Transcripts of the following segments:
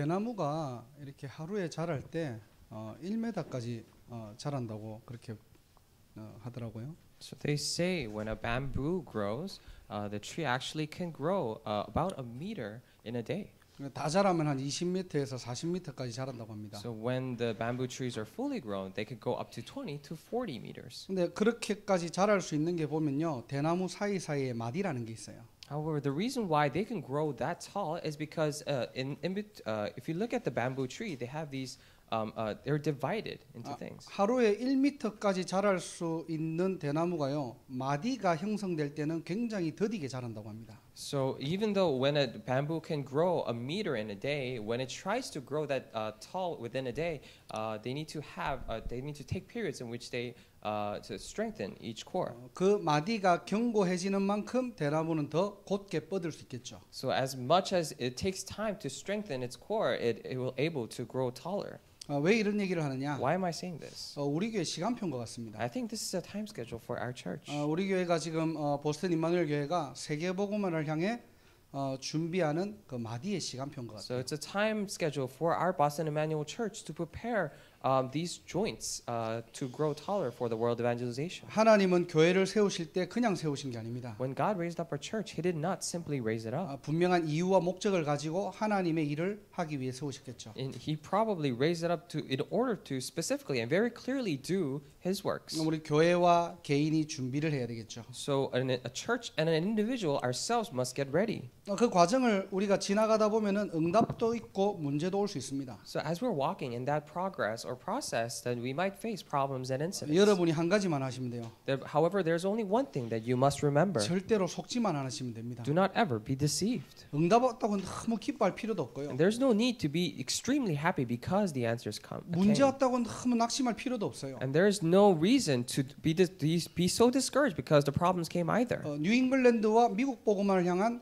대나무가 이렇게 하루에 자랄 때 1m까지 자란다고 그렇게 하더라고요. So they say when a bamboo grows, the tree actually can grow about a meter in a day. 다 자라면 한 20m에서 40m까지 자란다고 합니다. So when the bamboo trees are fully grown, they could go up to 20 to 40 meters. 근데 그렇게까지 자랄 수 있는 게 보면요, 대나무 사이사이에 마디라는 게 있어요. However, the reason why they can grow that tall is because if you look at the bamboo tree, they have these. They're divided into things. 하루에 1m까지 자랄 수 있는 대나무가요, 마디가 형성될 때는 굉장히 더디게 자란다고 합니다. So even though when a bamboo can grow a meter in a day, when it tries to grow that tall within a day, they need to take periods in which they to strengthen each core. 그 마디가 견고해지는 만큼 대나무는 더 곧게 뻗을 수 있겠죠. So as much as it takes time to strengthen its core, it will able to grow taller. 왜 이런 얘기를 하느냐? Why am I saying this? 우리 교회 시간표인 것 같습니다. I think this is a time schedule for our church. 우리 교회가 지금 보스턴 임마누엘 교회가 세계 복음화를 향해 준비하는 그 마디의 시간표인 것 So 같아요. it's a time schedule for our Boston Emmanuel Church to prepare these joints to grow taller for the world evangelization. 하나님은 교회를 세우실 때 그냥 세우신 게 아닙니다. When God raised up our church, He did not simply raise it up. 분명한 이유와 목적을 가지고 하나님의 일을 하기 위해 세우셨겠죠. And He probably raised it up in order to specifically and very clearly do His works. 우리 교회와 개인이 준비를 해야 되겠죠. So a church and an individual ourselves must get ready. 그 과정을 우리가 지나가다 보면은 응답도 있고 문제도 올 수 있습니다. So as we're walking in that progress or process, then we might face problems and incidents. 여러분이 한 가지만 하시면 돼요. However, there's only one thing that you must remember. 절대로 속지만 않으시면 됩니다. Do not ever be deceived. 응답 왔다고 너무 기뻐할 필요도 없고요. And there's no need to be extremely happy because the answers come. 문제 왔다고 너무 낙심할 필요도 없어요. And there's no reason to be so discouraged because the problems came either. 뉴잉글랜드와 미국 복음화를 향한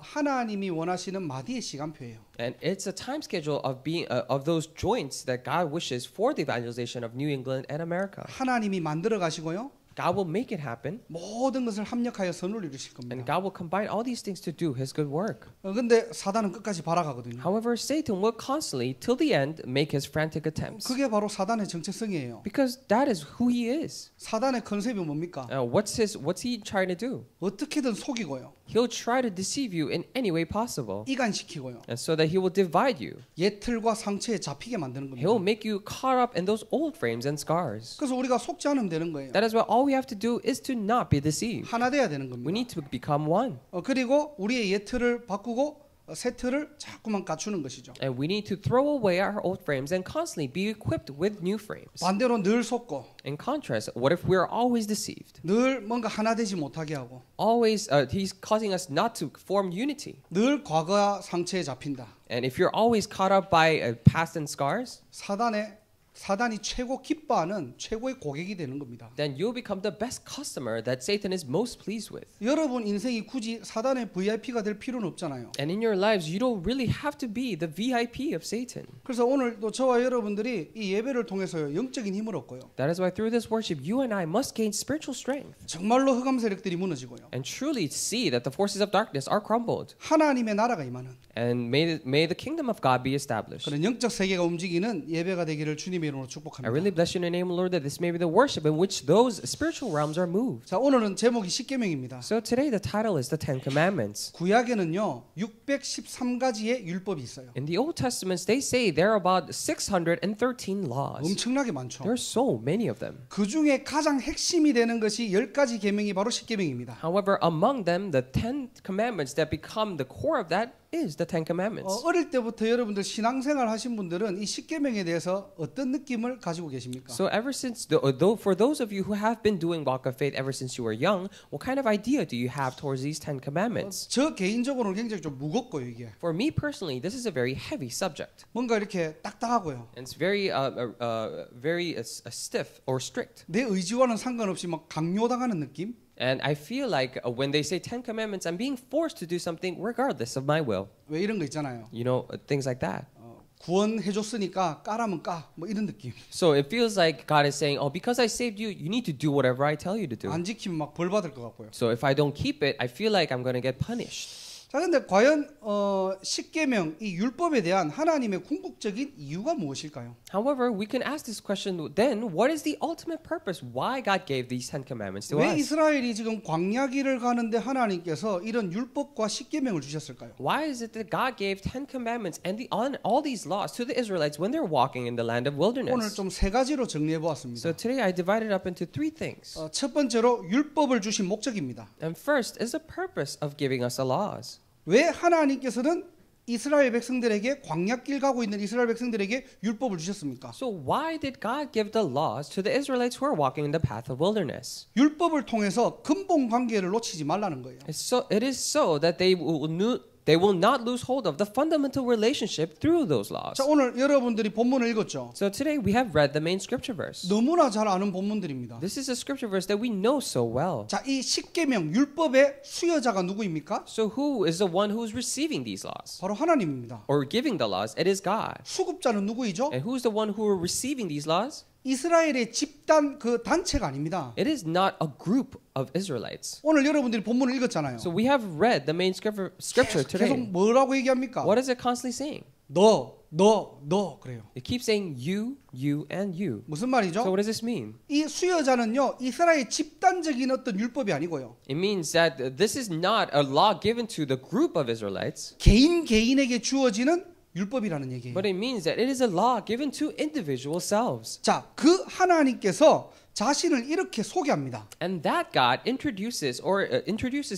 하나님이 원하시는 마디의 시간표예요. And it's a time schedule of being of those joints that God wishes for the evangelization of New England and America. 하나님이 만들어 가시고요. God will make it happen. 모든 것을 합력하여 선을 이루실 And 겁니다. God will combine all these things to do His good work. 근데 사단은 끝까지 발악하거든요. However, Satan will constantly, till the end, make his frantic attempts. 그게 바로 사단의 정체성이에요. Because that is who he is. 사단의 컨셉이 뭡니까? What's he trying to do? 어떻게든 속이고요. He'll try to deceive you in any way possible. 이간시키고요. And so that he will divide you. 옛 틀과 상처에 잡히게 만드는 He'll 겁니다. make you caught up in those old frames and scars. 그래서 우리가 속지 않으면 되는 거예요. That is why all we have to do is to not be deceived. 하나 돼야 되는 We 겁니다. need to become one. 그리고 우리의 옛 틀을 바꾸고 새 틀을 자꾸만 갖추는 것이죠. And we need to throw away our old frames and constantly be equipped with new frames. 반대로 늘 속고 In contrast, what if we're always deceived? 늘 뭔가 하나 되지 못하게 하고 Always, he's causing us not to form unity. 늘 과거와 상처에 잡힌다. And if you're always caught up by past and scars, 사단이 최고 기뻐하는 최고의 고객이 되는 겁니다. then you'll become the best customer that Satan is most pleased with. 여러분 인생이 굳이 사단의 VIP가 될 필요는 없잖아요. And in your lives, you don't really have to be the VIP of Satan. 그래서 오늘도 저와 여러분들이 이 예배를 통해서 영적인 힘을 얻고요. That is why through this worship, you and I must gain spiritual strength 정말로 흑암 세력들이 무너지고요. and truly see that the forces of darkness are crumbled. 하나님의 나라가 임하는 And may the kingdom of God be established. 그런 영적 세계가 움직이는 예배가 되기를 주님의 이름으로 I 축복합니다. really bless you in the name of the Lord that this may be the worship in which those spiritual realms are moved. 자, 오늘은 제목이 십계명입니다. So today the title is the Ten Commandments. 구약에는요 613가지의 율법이 있어요. In the Old Testaments, they say there are about 613 laws. 엄청나게 많죠. There are so many of them. 그 중에 가장 핵심이 되는 것이 10가지 계명이 바로 십계명입니다. However, among them, the 10 commandments that become the core of that is the Ten Commandments. 어릴 때부터 여러분들 신앙생활 하신 분들은 이 십계명에 대해서 어떤 느낌을 가지고 계십니까? So ever since, for those of you who have been doing walk of faith ever since you were young, what kind of idea do you have towards these 10 commandments? 저 개인적으로는 굉장히 좀 무겁고요 이게. For me personally, this is a very heavy subject. 뭔가 이렇게 딱딱하고요. And it's very stiff or strict. 내 의지와는 상관없이 막 강요당하는 느낌? And I feel like when they say 10 commandments, I'm being forced to do something regardless of my will. 왜 이런 거 있잖아요. You know, things like that. 구원해줬으니까 까라면 까. 뭐 이런 느낌. So it feels like God is saying, oh, because I saved you, you need to do whatever I tell you to do. 안 지키면 막 벌 받을 것 같고요. So if I don't keep it, I feel like I'm going to get punished. 자, 근데 과연 10계명 이 율법에 대한 하나님의 궁극적인 이유가 무엇일까요? However, we can ask this question then, what is the ultimate purpose? Why God gave these 10 commandments to 왜 us? 이스라엘이 지금 광야길을 가는데 하나님께서 이런 율법과 10계명을 주셨을까요? Why is it that God gave 10 commandments and all these laws to the Israelites when they're walking in the land of 오늘 wilderness? 좀 세 가지로 정리해 보았습니다. So today I divided up into 3 things. 첫 번째로 율법을 주신 목적입니다. And first is the purpose of giving us the laws. 왜 하나님께서는 이스라엘 백성들에게 광야길 가고 있는 이스라엘 백성들에게 율법을 주셨습니까? So why did God give the laws to the Israelites who are walking in the path of wilderness? 율법을 통해서 근본 관계를 놓치지 말라는 거예요. It is so that they will not lose hold of the fundamental relationship through those laws. 자, 오늘 여러분들이 본문을 읽었죠. So today we have read the main scripture verse. 너무나 잘 아는 본문들입니다. This is a scripture verse that we know so well. 자, 이 10계명 율법의 수여자가 누구입니까? So who is the one who is receiving these laws 바로 하나님입니다. or giving the laws? It is God. 수급자는 누구이죠? And who is the one who are receiving these laws? 이스라엘의 집단 그 단체가 아닙니다. It is not a group of Israelites. 오늘 여러분들이 본문을 읽었잖아요. So we have read the main scripture 계속 today. 뭐라고 얘기합니까? What is it constantly saying? 너 그래요. It keeps saying you, and you. 무슨 So 말이죠? what does this mean? 이 수여자는요 이스라엘 집단적인 어떤 율법이 아니고요 It means that this is not a law given to the group of Israelites, 개인에게 주어지는 율법이라는 얘기예요. but it means that it is a law given to individual selves. 자, 그 하나님께서 자신을 이렇게 소개합니다. And that God introduces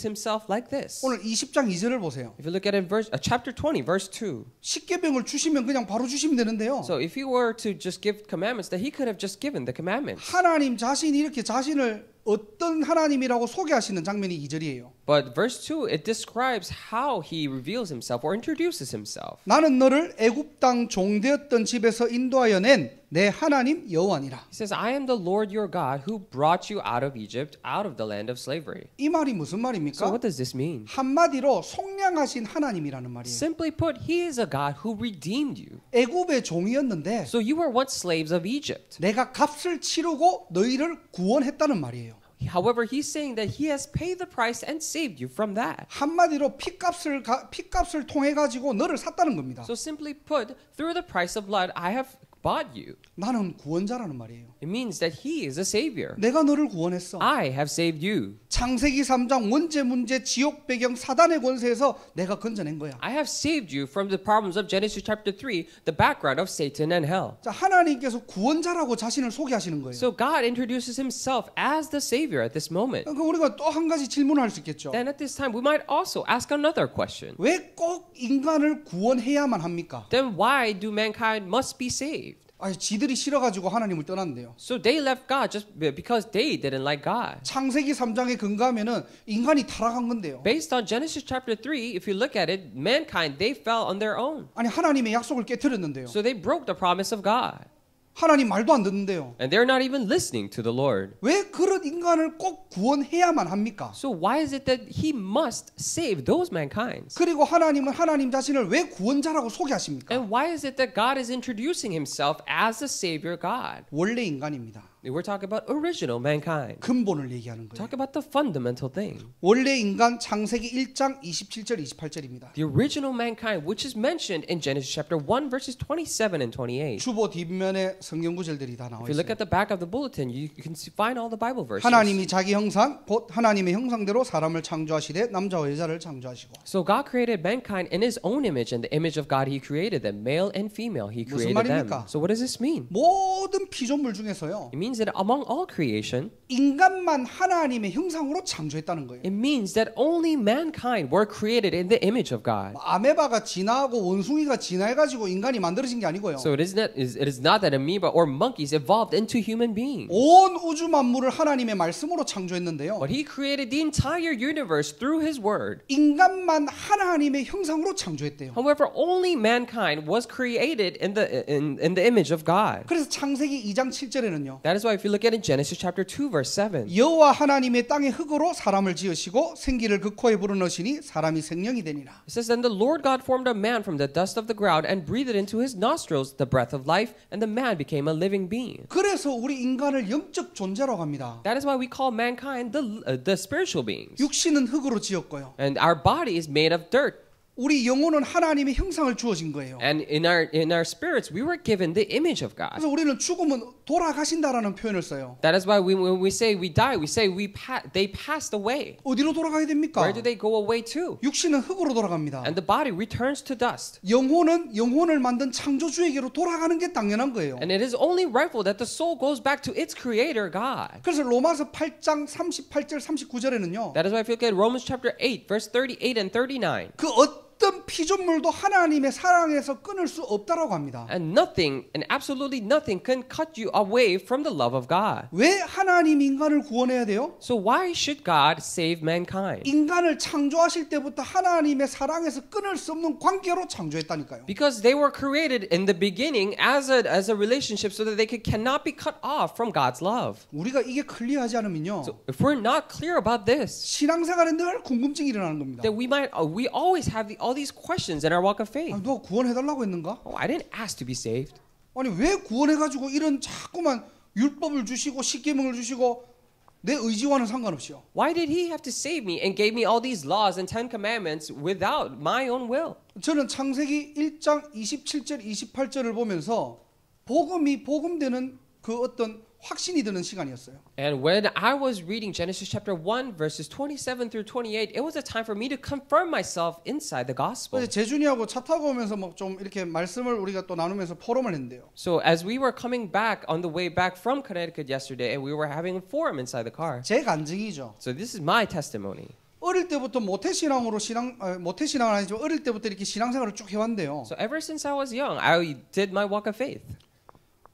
himself like this. 오늘 20장 2절을 보세요. If you look at it, chapter 20, verse 2. 십계명을 주시면 그냥 바로 주시면 되는데요. So if he were to just give commandments, that he could have just given the commandments. 하나님 자신이 이렇게 자신을 어떤 하나님이라고 소개하시는 장면이 2절이에요. But verse 2, it describes how he reveals himself or introduces himself. 나는 너를 애굽 땅 종되었던 집에서 인도하여 낸 내 하나님 여호와니라. He says, I am the Lord your God who brought you out of Egypt, out of the land of slavery. 이 말이 무슨 So 말입니까? what does this mean? 한마디로 속량하신 하나님이라는 말이에요. Simply put, he is a God who redeemed you. 애굽의 종이었는데 So you were once slaves of Egypt. 내가 값을 치르고 너희를 구원했다는 말이에요. However, he's saying that he has paid the price and saved you from that. 한마디로 피값을 통해 가지고 너를 샀다는 겁니다. So simply put, through the price of blood, I have bought you. 나는 구원자라는 말이에요. It means that he is a savior. 내가 너를 구원했어. I have saved you. 창세기 3장 원죄 문제 지옥 배경 사단의 권세에서 내가 건져낸 거야. I have saved you from the problems of Genesis chapter 3, the background of Satan and hell. 자, 하나님께서 구원자라고 자신을 소개하시는 거예요. So God introduces himself as the savior at this moment. 그러니까 우리가 또 한 가지 질문을 할 수 있겠죠. Then at this time, we might also ask another question. 왜 꼭 인간을 구원해야만 합니까? Then why do mankind must be saved? 아니, 지들이 싫어가지고 하나님을 떠났는데요. So they left God just because they didn't like God. 창세기 3장에 근거하면은 인간이 타락한 건데요. Based on Genesis chapter 3, if you look at it, mankind, they fell on their own. 아니, 하나님의 약속을 깨뜨렸는데요. So they broke the promise of God. 하나님 말도 안 듣는데요. And they're not even listening to the Lord. 왜 그런 인간을 꼭 구원해야만 합니까? So why is it that he must save those mankinds? 그리고 하나님은 하나님 자신을 왜 구원자라고 소개하십니까? And why is it that God is introducing himself as the Savior God? 원래 인간입니다. We're talking about original mankind. 근본을 얘기하는 거예요. Talk about the fundamental thing. 원래 인간 창세기 1장 27절 28절입니다. The original mankind, which is mentioned in Genesis chapter 1, verses 27 and 28. 주보 뒷면에 성경 구절들이 다 나와 If you look 있어요. at the back of the bulletin, you can find all the Bible verses. 하나님이 자기 형상 곧 하나님의 형상대로 사람을 창조하시되 남자와 여자를 창조하시고. So God created mankind in His own image, and the image of God He created them, male and female. He 무슨 created them. 말입니까? So what does this mean? 모든 피조물 중에서요. It means that among all creation, 인간만 하나님의 형상으로 창조했다는 거예요. it means that only mankind were created in the image of God. 아메바가 진화하고 원숭이가 진화해가지고 인간이 만들어진 게 아니고요. So it is not that amoeba or monkeys evolved into human beings. 온 우주 만물을 하나님의 말씀으로 창조했는데요. But He created the entire universe through His Word. 인간만 하나님의 형상으로 창조했대요. However, only mankind was created in the image of God. 그래서 창세기 2장 7절에는요. That is is why if you look at it in Genesis chapter 2 verse 7. 여호와 하나님의 땅의 흙으로 사람을 지으시고 생기를 그 코에 불어넣으시니 사람이 생명이 되니라. It says, then the Lord God formed a man from the dust of the ground and breathed into his nostrils the breath of life, and the man became a living being. 그래서 우리 인간을 영적 존재라고 합니다. That is why we call mankind the spiritual beings. 육신은 흙으로 지었고요. And our body is made of dirt. 우리 영혼은 하나님의 형상을 주어진 거예요. And in our spirits, we were given the image of God. 그래서 우리는 죽으면 돌아가신다라는 표현을 써요. That is why when we say we die, we say they passed away. 어디로 돌아가게 됩니까? Where do they go away to? 육신은 흙으로 돌아갑니다. And the body returns to dust. 영혼은 영혼을 만든 창조주에게로 돌아가는 게 당연한 거예요. And it is only rightful that the soul goes back to its creator, God. 그래서 로마서 8장 38절 39절에는요. That is why if you look at Romans chapter 8, verse 38 and 39. 그 어떤 피조물도 하나님의 사랑에서 끊을 수 없다라고 합니다. And nothing, and absolutely nothing can cut you away from the love of God. 왜 하나님이 인간을 구원해야 돼요? So why should God save mankind? 인간을 창조하실 때부터 하나님의 사랑에서 끊을 수 없는 관계로 창조했다니까요. Because they were created in the beginning as a relationship so that they cannot be cut off from God's love. 우리가 이게 클리어하지 않으면요. So if we're not clear about this, 신앙생활에 늘 궁금증이 일어나는 겁니다. then we always have all these questions in our walk of faith. 누가 구원해달라고 했는가? Oh, I didn't ask to be saved. 아니 왜 구원해가지고 이런 자꾸만 율법을 주시고 십계명을 주시고 내 의지와는 상관없이요. Why did he have to save me and gave me all these laws and 10 commandments without my own will? 저는 창세기 1장 27절 28절을 보면서 복음이 복음되는 그 어떤 확신이 드는 시간이었어요. And when I was reading Genesis chapter 1 verses 27 through 28, it was a time for me to confirm myself inside the gospel. 그래서 재준이하고 차 타고 오면서 막 좀 이렇게 말씀을 우리가 또 나누면서 포럼을 했는데요. So as we were coming back on the way back from Connecticut yesterday, and we were having a forum inside the car. 제 간증이죠. So this is my testimony. 어릴 때부터 모태신앙으로 모태신앙은 아니지만 어릴 때부터 이렇게 신앙생활을 쭉 해왔는데요. So ever since I was young, I did my walk of faith.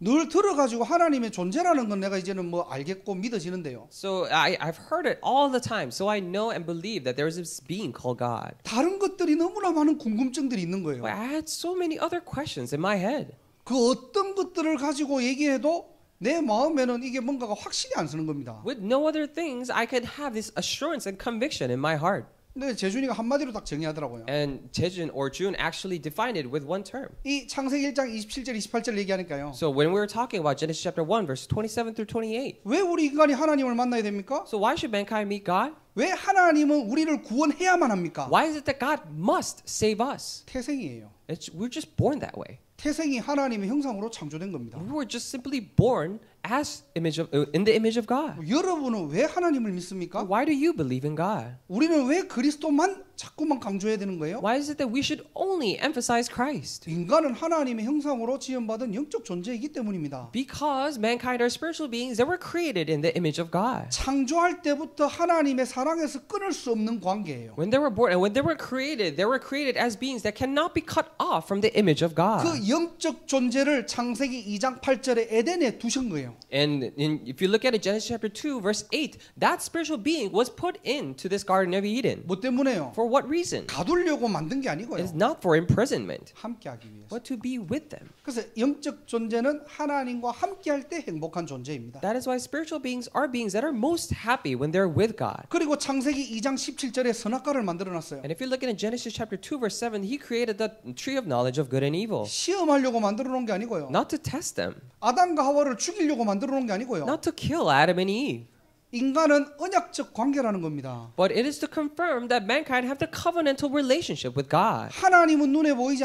늘 들어가지고 하나님의 존재라는 건 내가 이제는 뭐 알겠고 믿어지는데요. So I've heard it all the time. So I know and believe that there is this being called God. 다른 것들이 너무나 많은 궁금증들이 있는 거예요. But I had so many other questions in my head. 그 어떤 것들을 가지고 얘기해도 내 마음에는 이게 뭔가가 확신이 안 서는 겁니다. With no other things, I could have this assurance and conviction in my heart. 근데 재준이가 한마디로 딱 정의하더라고요. And Jejun or June actually defined it with one term. 이 창세기 1장 27절 28절 얘기하니까요. So when we were talking about Genesis chapter 1 verse 27 through 28. 왜 우리 인간이 하나님을 만나야 됩니까? So why should mankind meet God? 왜 하나님은 우리를 구원해야만 합니까? Why is it that God must save us? 태생이에요. We're just born that way. 태생이 하나님의 형상으로 창조된 겁니다. We were just simply born as in the image of God. 여러분은 왜 하나님을 믿습니까? Why do you believe in God? 우리는 왜 그리스도만 자꾸만 강조해야 되는 거예요? Why is it that we should only emphasize Christ? 인간은 하나님의 형상으로 지음받은 영적 존재이기 때문입니다. Because mankind are spiritual beings that were created in the image of God. 창조할 때부터 하나님의 사랑에서 끊을 수 없는 관계예요. When they were born and when they were created as beings that cannot be cut off from the image of God. 그 영적 존재를 창세기 2장 8절에 에덴에 두신 거예요. And if you look at it, Genesis chapter 2 verse 8, that spiritual being was put into this Garden of Eden. 뭐 때문에요? For what reason? 가두려고 만든 게 It 아니고요. is not for imprisonment, 함께하기 위해서. but to be with them. 그래서 영적 존재는 하나님과 함께할 때 행복한 존재입니다. That is why spiritual beings are beings that are most happy when they're with God. 그리고 창세기 2장 17절에 선악과를 만들어 놨어요. And if you look at Genesis chapter 2 verse 7, he created the tree of knowledge of good and evil. 시험하려고 만들어 놓은 게 아니고요. Not to test them, 아담과 하와를 죽이려고 만들어 놓은 게 아니고요. not to kill Adam and Eve. 인간은 언약적 관계라는 겁니다. But it is to confirm that mankind have the covenantal relationship with God. 하나님은 눈에 보이지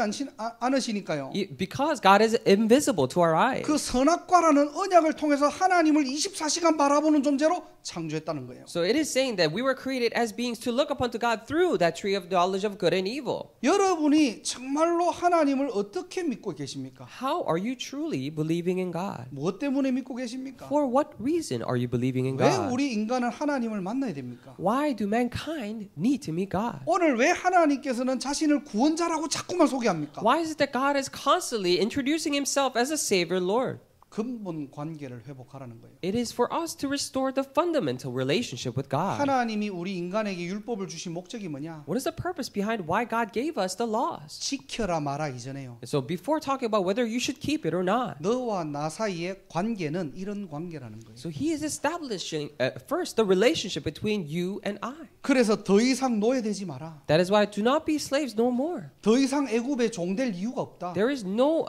않으시니까요. Because God is invisible to our eyes. 그 선악과라는 언약을 통해서 하나님을 24시간 바라보는 존재로 창조했다는 거예요. So it is saying that we were created as beings to look upon to God through that tree of knowledge of good and evil. 여러분이 정말로 하나님을 어떻게 믿고 계십니까? How are you truly believing in God? 무엇 때문에 믿고 계십니까? For what reason are you believing in 왜 God? 우리 인간은 하나님을 만나야 됩니까? Why do mankind need to meet God? 오늘 왜 하나님께서는 자신을 구원자라고 자꾸만 소개합니까? Why is it that God is constantly introducing himself as a Savior Lord? 근본 관계를 회복하라는 거예요. It is for us to restore the fundamental relationship with God. 하나님이 우리 인간에게 율법을 주신 목적이 뭐냐? What is the purpose behind why God gave us the laws? 지켜라 마라 이전에요. So before talking about whether you should keep it or not, 너와 나 사이의 관계는 이런 관계라는 거예요. so He is establishing first the relationship between you and I. 그래서 더 이상 노예되지 마라. That is why do not be slaves no more. 더 이상 애굽의 종될 이유가 없다. There is no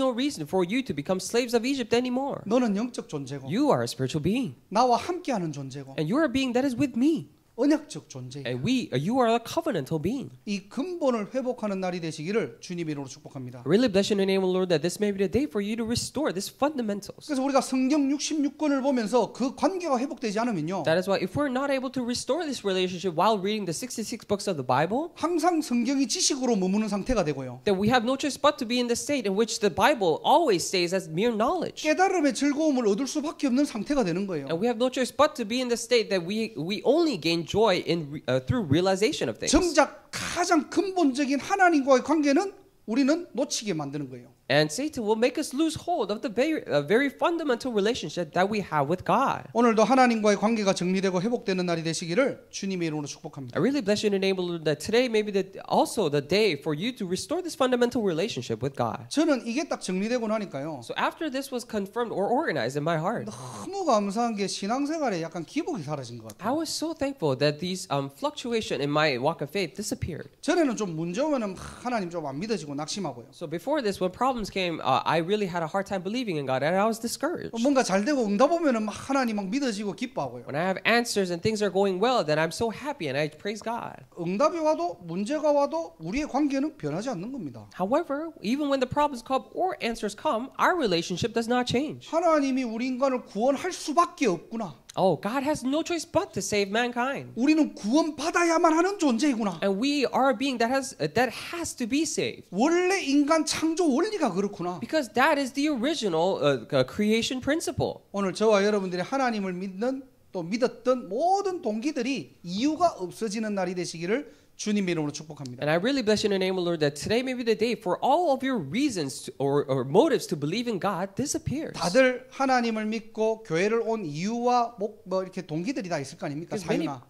reason for you to become slaves of Egypt anymore. 너는 영적 존재고 You are a spiritual being, 나와 함께하는 존재고 and you are a being that is with me, 언약적 존재야. and you are a covenantal being. 이 근본을 회복하는 날이 되시기를 주님 이름으로 축복합니다. I really bless you in the name of the Lord that this may be the day for you to restore these fundamentals. 그래서 우리가 성경 66권을 보면서 그 관계가 회복되지 않으면요. That is why if we're not able to restore this relationship while reading the 66 books of the Bible, 항상 성경이 지식으로 머무는 상태가 되고요. then we have no choice but to be in the state in which the Bible always stays as mere knowledge. 깨달음의 즐거움을 얻을 수밖에 없는 상태가 되는 거예요. And we have no choice but to be in the state that we only gain joy in through realization of things. 정작 가장 근본적인 하나님과의 관계는 우리는 놓치게 만드는 거예요. And Satan will make us lose hold of the very fundamental relationship that we have with God. 오늘도 하나님과의 관계가 정리되고 회복되는 날이 되시기를 주님의 이름으로 축복합니다. I really bless you in the name of the Lord that today may be also the day for you to restore this fundamental relationship with God. 저는 이게 딱 정리되고 나니까요. So after this was confirmed or organized in my heart, 너무 감사한 게 신앙생활에 약간 기복이 사라진 것 I 같아요. was so thankful that these fluctuation in my walk of faith disappeared. 전에는 좀 문제 오면은 하나님 좀 안 믿어지고 낙심하고요. So before this, when problems came, I really had a hard time believing in God, and I was discouraged. 뭔가 잘 되고 응답 오면은 막 하나님 막 믿어지고 기뻐하고요. When I have answers and things are going well, then I'm so happy and I praise God. 응답이 와도 문제가 와도 우리의 관계는 변하지 않는 겁니다. However, even when the problems come or answers come, our relationship does not change. 하나님이 우리 인간을 구원할 수밖에 없구나. Oh, God has no choice but to save mankind. 우리는 구원받아야만 하는 존재이구나. And we are a being that has to be saved. 원래 인간 창조 원리가 그렇구나. Because that is the original creation principle. 오늘 저와 여러분들이 하나님을 믿는 또 믿었던 모든 동기들이 이유가 없어지는 날이 되시기를 주님의 이름으로 축복합니다. And I really bless you in the name of the Lord that today may be the day for all of your reasons or motives to believe in God disappears. 다들 하나님을 믿고 교회를 온 이유와 뭐 이렇게 동기들이 다 있을 거 아닙니까? 사유나.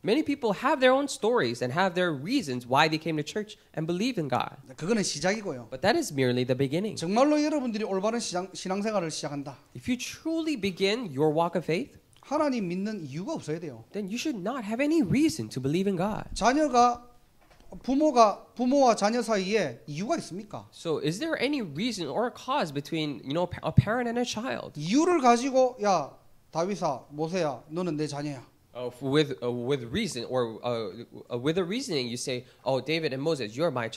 Many people have their own stories and have their reasons why they came to church and believe in God. 그거는 시작이고요. But that is merely the beginning. 정말로 여러분들이 올바른 신앙생활을 시작한다. If you truly begin your walk of faith, 하나님 믿는 이유가 없어야 돼요. then you should not have any reason to believe in God. 자녀가 부모와 자녀 사이에 이유가 있습니까? So is there any reason or a cause between, a parent and a child? 이유를 가지고 야 다윗아 모세야 너는 내 자녀야. With reason or with a reasoning, you say, "Oh, David and Moses, you're my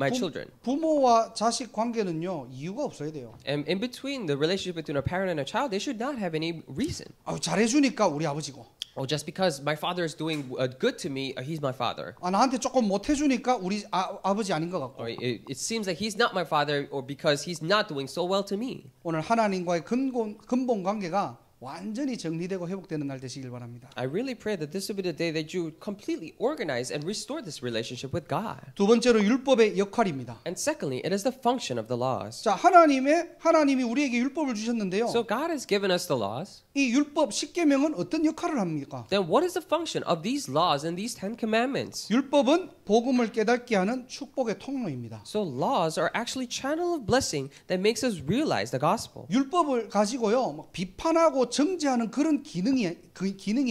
children." 부모와 자식 관계는요 이유가 없어야 돼요. And in between the relationship between a parent and a child, they should not have any reason. 잘해주니까 우리 아버지고. Oh, just because my father is doing good to me, he's my father. 나한테 조금 못해주니까 우리 아버지 아닌 것 같고. Or it seems like he's not my father, or because he's not doing so well to me. 오늘 하나님과의 근본 관계가 완전히 정리되고 회복되는 날 되시길 바랍니다. I really pray that this will be the day that you completely organize and restore this relationship with God. 두 번째로 율법의 역할입니다. And secondly, it is the function of the laws. 자, 하나님이 우리에게 율법을 주셨는데요. So God has given us the laws. 이 율법 10계명은 어떤 역할을 합니까? Then what is the function of these laws and these 10 commandments? 율법은 복음을 깨닫게 하는 축복의 통로입니다. So laws are actually channel of blessing that makes us realize the gospel. 율법을 가지고요, 막 비판하고 정죄하는 그런 기능이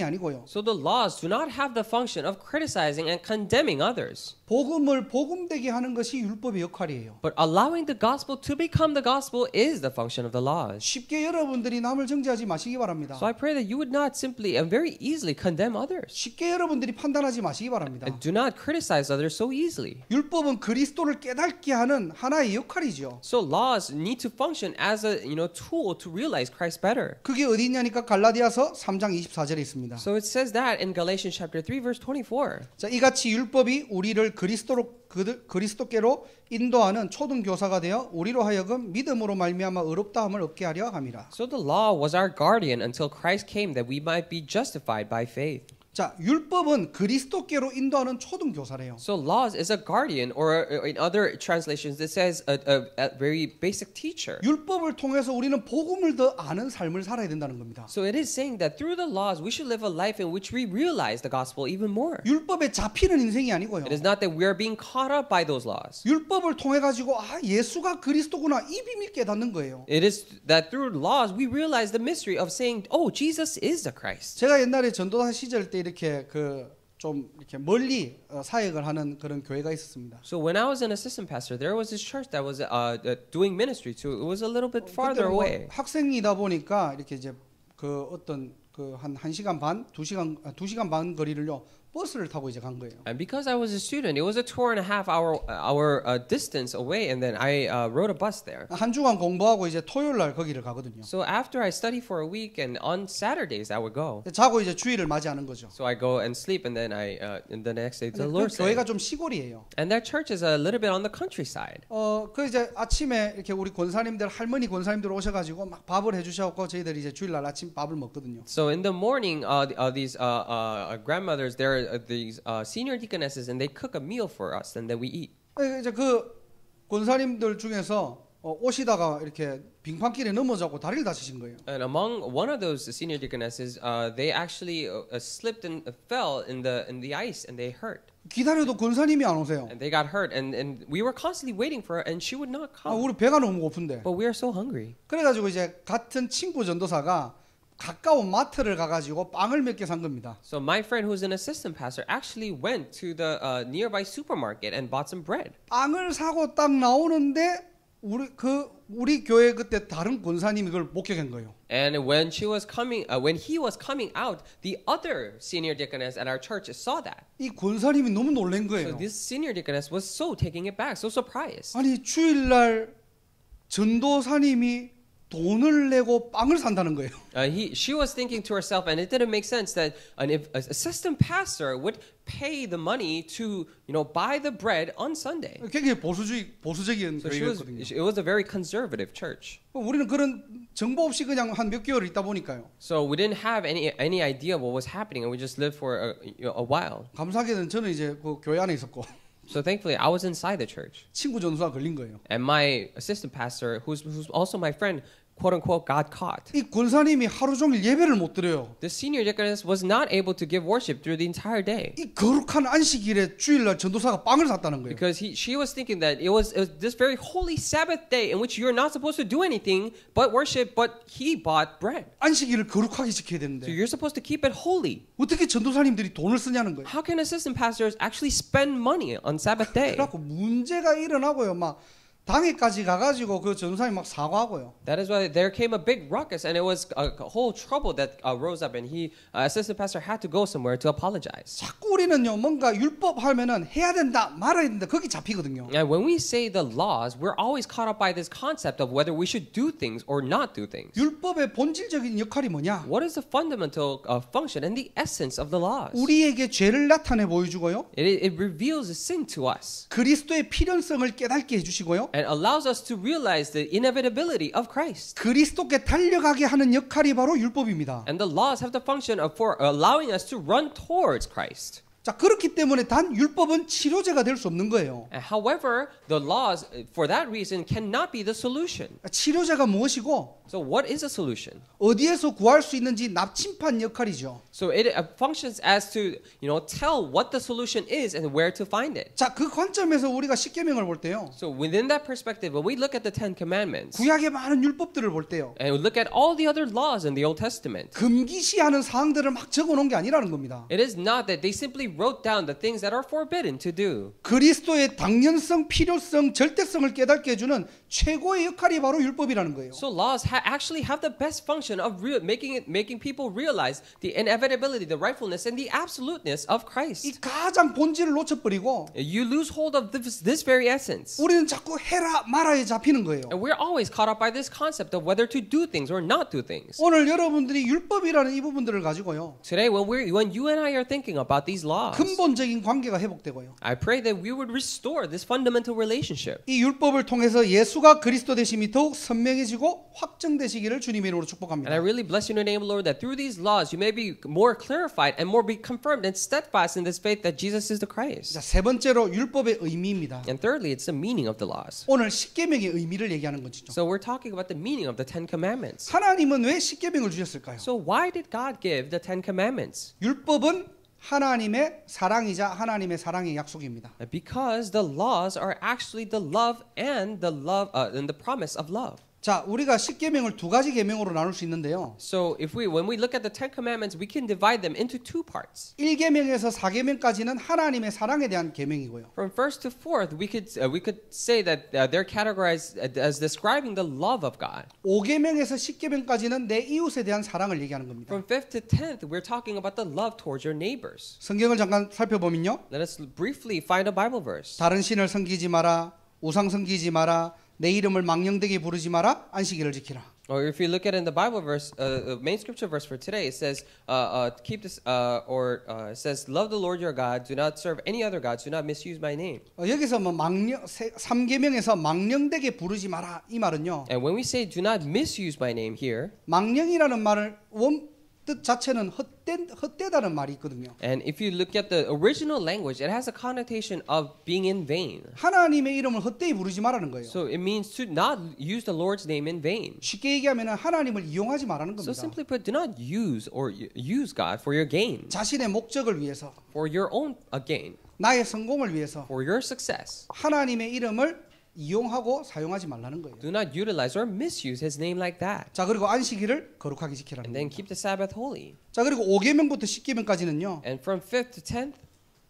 아니고요. So the laws do not have the function of criticizing and condemning others. 복음을 복음되게 하는 것이 율법의 역할이에요. But allowing the gospel to become the gospel is the function of the laws. 쉽게 여러분들이 남을 정죄하지 마시기 바랍니다. So I pray that you would not simply and very easily condemn others. 쉽게 여러분들이 판단하지 마시기 바랍니다. And do not criticize others so easily. 율법은 그리스도를 깨닫게 하는 하나의 역할이죠. So laws need to function as a tool to realize Christ better. 그게 어디 있냐니까 갈라디아서 3장 24절에 있습니다. So it says that in Galatians chapter 3 verse 24. 자, 이같이 율법이 우리를 그리스도께로 인도하는 초등 교사가 되어 우리로 하여금 믿음으로 말미암아 의롭다함을 얻게 하려 함이라. So the law was our guardian until Christ came that we might be justified by faith. 자, 율법은 그리스도께로 인도하는 초등교사래요. So laws is a guardian, or in other translations it says a very basic teacher. 율법을 통해서 우리는 복음을 더 아는 삶을 살아야 된다는 겁니다. So it is saying that through the laws we should live a life in which we realize the gospel even more. 율법에 잡히는 인생이 아니고요. It is not that we are being caught up by those laws. 율법을 통해 가지고 아, 예수가 그리스도구나 이 비밀 깨닫는 거예요. It is that through laws we realize the mystery of saying, "Oh, Jesus is the Christ." 제가 옛날에 전도사 시절 때 이렇게 좀 이렇게 멀리 사역을 하는 그런 교회가 있었습니다. So when I was an assistant pastor, there was this church that was doing ministry to. It was a little bit farther 그때 뭐 away. 학생이다 보니까 이렇게 이제 그 어떤 그 한 1시간 반, 2시간 반 거리를요. 버스를 타고 이제 간 거예요. And because I was a student, it was a 2.5 hour distance away, and then I rode a bus there. 한 주간 공부하고 이제 토요일 날 거기를 가거든요. So after I study for a week, and on Saturdays I would go. 자고 이제 주일을 맞이하는 거죠. So I go and sleep, and then and the next day the 그 Lord's Day. 교회가 좀 시골이에요. And that church is a little bit on the countryside. 그 이제 아침에 이렇게 우리 권사님들 할머니 권사님들 오셔가지고 막 밥을 해주셔갖고 저희들이 이제 주일날 아침 밥을 먹거든요. So in the morning, these grandmothers, these senior deaconesses, and they cook a meal for us, and then we eat. 이제 그 권사님들 중에서 오시다가 이렇게 빙판길에 넘어져고 다리를 다치신 거예요. And among one of those senior deaconesses, they actually slipped and fell in the ice, and they hurt. 기다려도 권사님이 안 오세요. And they got hurt, and we were constantly waiting for her, and she would not come. 우리 배가 너무 고픈데. But we are so hungry. 그래가지고 이제 같은 친구 전도사가 가까운 마트를 가가지고 빵을 몇 개 산 겁니다. So my friend, who's an assistant pastor, actually went to the nearby supermarket and bought some bread. 빵을 사고 딱 나오는데 우리 교회 그때 다른 권사님이 그걸 목격한 거예요. And when he was coming out, the other senior deaconess at our church saw that. 이 권사님이 너무 놀란 So 거예요. this senior deaconess was so taking it back, so surprised. 아니 주일날 전도사님이 돈을 내고 빵을 산다는 거예요. She was thinking to herself, and it didn't make sense that an assistant pastor would pay the money to, buy the bread on Sunday. 굉장히 보수적인 So 교회였거든요. it was a very conservative church. 우리는 그런 정보 없이 그냥 한 몇 개월 있다 보니까요. So we didn't have any idea what was happening, and we just lived for a while. 감사하게는 저는 이제 그 교회 안에 있었고 So thankfully, I was inside the church, 친구 전도사 걸린 거예요. and my assistant pastor, who's also my friend, quote unquote, got caught. 이 권사님이 하루 종일 예배를 못 드려요. The senior deaconess was not able to give worship through the entire day 이 거룩한 안식일에 주일날 전도사가 빵을 샀다는 거예요. because she was thinking that it was this very holy Sabbath day in which you're not supposed to do anything but worship, but he bought bread. 안식일을 거룩하게 지켜야 So 되는데 you're supposed to keep it holy. 어떻게 전도사님들이 돈을 쓰냐는 거예요. How can assistant pastors actually spend money on Sabbath day? 그래갖고 문제가 일어나고요. 막 당회까지 가가지고 그 전도사님 막 사과하고요. That is why there came a big ruckus, and it was a whole trouble that rose up, and assistant pastor had to go somewhere to apologize. 자꾸 우리는요 뭔가 율법 하면은 해야 된다 말아야 된다 거기 잡히거든요. And when we say the laws, we're always caught up by this concept of whether we should do things or not do things. 율법의 본질적인 역할이 뭐냐? What is the fundamental function and the essence of the laws? 우리에게 죄를 나타내 보여주고요. It reveals a sin to us 그리스도의 필연성을 깨닫게 해주시고요. and allows us to realize the inevitability of Christ. 그리스도께 달려가게 하는 역할이 바로 율법입니다. And the laws have the function of for allowing us to run towards Christ. 자 그렇기 때문에 단 율법은 치료제가 될 수 없는 거예요. However, the laws, for that reason, cannot be the solution. 치료제가 무엇이고 So what is a solution? 어디에서 구할 수 있는지 납침판 역할이죠. So it functions as to, tell what the solution is and where to find it. 자 그 관점에서 우리가 십계명을 볼 때요. So within that perspective, when we look at the Ten Commandments 구약의 많은 율법들을 볼 때요. and we look at all the other laws in the Old Testament, 금기시하는 사항들을 막 적어놓은 게 아니라는 겁니다. it is not that they simply wrote down the things that are forbidden to do. 그리스도의 당연성, 필요성, 절대성을 깨닫게 해주는 최고의 역할이 바로 율법이라는 거예요. So laws actually have the best function of making people realize the inevitability, the rightfulness, and the absoluteness of 이 Christ. 가장 본질을 놓쳐버리고 You lose hold of this very essence. 우리는 자꾸 해라 말아에 잡히는 거예요. And we're always caught up by this concept of whether to do things or not do things. 오늘 여러분들이 율법이라는 이 부분들을 가지고요. Today, when you and I are thinking about these laws, laws, 근본적인 관계가 회복되고요. I pray that we would restore this fundamental relationship. 이 율법을 통해서 예수가 그리스도 되심이 더욱 선명해지고 확정되시기를 주님의 이름으로 축복합니다. And I really bless you in the name of the Lord that through these laws you may be more clarified and more be confirmed and steadfast in this faith that Jesus is the Christ. 자, 세 번째로 율법의 의미입니다. And thirdly, it's the meaning of the laws. 오늘 십계명의 의미를 얘기하는 것이죠. So we're talking about the meaning of the Ten Commandments. 하나님은 왜 십계명을 주셨을까요? So why did God give the Ten Commandments? 율법은 하나님의 사랑이자 하나님의 사랑의 약속입니다. Because the laws are actually the love and the promise of love. 자, 우리가 십계명을 두 가지 계명으로 나눌 수 있는데요. So when we look at the Ten Commandments, we can divide them into two parts. 1계명에서 4계명까지는 하나님의 사랑에 대한 계명이고요. From first to fourth, we could say that they're categorized as describing the love of God. 5계명에서 10계명까지는 내 이웃에 대한 사랑을 얘기하는 겁니다. From fifth to tenth, we're talking about the love towards your neighbors. 성경을 잠깐 살펴보면요. Let us briefly find a Bible verse. 다른 신을 섬기지 마라. 우상 섬기지 마라. 내 이름을 망령되게 부르지 마라. 안식일을 지키라. Or if you look at it in the Bible verse, the main scripture verse for today, it says, keep this, it says, love the Lord your God, do not serve any other gods, do not misuse my name. 여기서 뭐 3계명에서 망령되게 부르지 마라 이 말은요. And when we say do not misuse my name here, 망령이라는 말을 뜻 자체는 헛되다는 말이 있거든요. and if you look at the original language, it has a connotation of being in vain. 하나님의 이름을 헛되이 부르지 말라는 거예요. So it means to not use the Lord's name in vain. 쉽게 얘기하면 하나님을 이용하지 말라는 So 겁니다. simply put, do not use God for your gain, 자신의 목적을 위해서, for your own gain, 나의 성공을 위해서 for your success. 하나님의 이름을 이용하고 사용하지 말라는 거예요. Do not utilize or misuse His name like that. 자, 그리고 안식일을 거룩하게 지키라는 And then 겁니다. keep the Sabbath holy. 자, 그리고 5계명부터 10계명까지는요. And from fifth to tenth,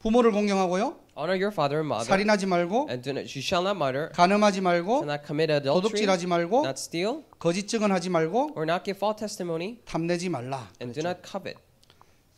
부모를 공경하고요. honor your father and mother. 살인하지 말고, And you shall not murder, 간음하지 shall 말고, not commit adultery, 도둑질하지 말고, not steal, 거짓 증언하지 말고, or not give false testimony, 탐내지 말라. and do not covet.